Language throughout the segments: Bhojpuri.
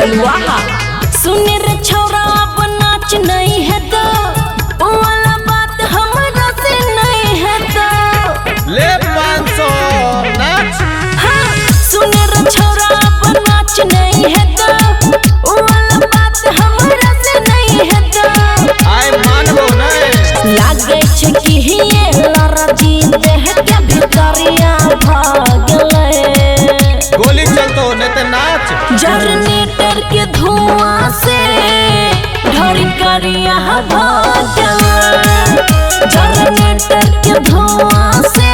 बलुआहा। सुने रे छौरा अब नाच नहीं है तो वो वाला बात हमरा से नहीं है तो ले 500 नाच। हाँ सुने रे छौरा अब नाच नहीं है तो वो वाला बात हमरा से नहीं है तो आय मानबो नहीं लागे छे कि ये लड़ा जी देह के भितरिया भागले गोली चलतो ने ते नाच। जनरेटर के धुआं से ढोरी करिया भागले जनरेटर के धुआं से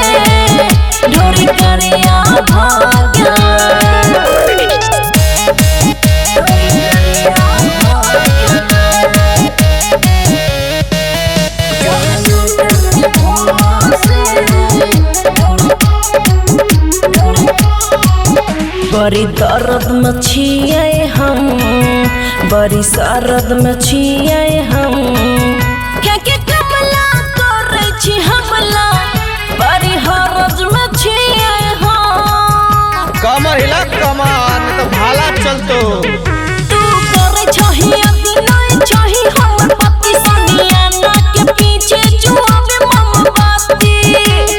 ढोरी करिया भागले। बड़ी दर्द में छिए हम बड़ी सरद में छिए हम क्या के कमला करे छी हमला बड़ी हरज में छिए हम। कमर हिला कमान तो भाला चलतो। तू करे छही अभी नहीं छही हमर पति सोनिया ना के पीछे जुआवे मोमबत्ती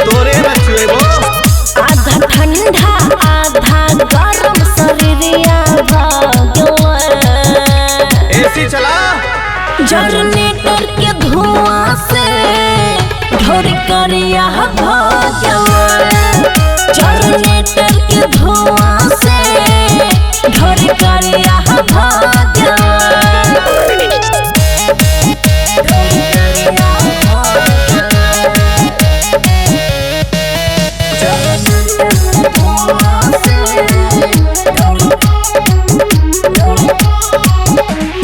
तोरे में छुएबो आधा ठंडा आधा गरम शरीरिया भागले एसी चला। जनरेटर के धुआं से ढोरी करिया भागले जनरेटर के धुआं से ढोरी करिया भागले।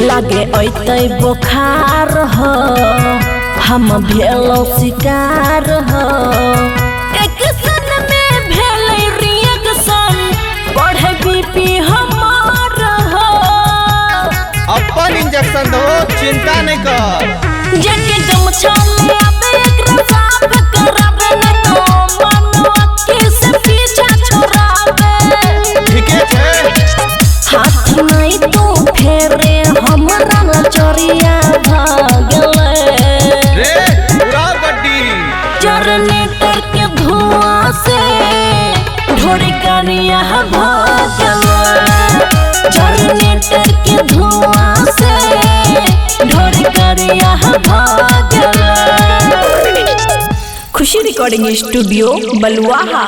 लागे ऐतै बुखार हो हम भेलो शिकार हो एक सन में भेलै रिएक्शन बढ़े बीपी हमार हो। अपन इंजेक्शन दो चिंता नहीं कर। जके गमछा ले आबे एकरा साफ कराबे न तो मनो के से पीछा छोड़ाबे ठीके छे हाथ नहीं तो फेरे हमरा नचरिया भागले रे पूरा गड्डी। जनरेटर के धुआं से ढोरी करिया भागले जनरेटर के धुआं से ढोरी करिया भागले। खुशी रिकॉर्डिंग स्टूडियो बलुआहा।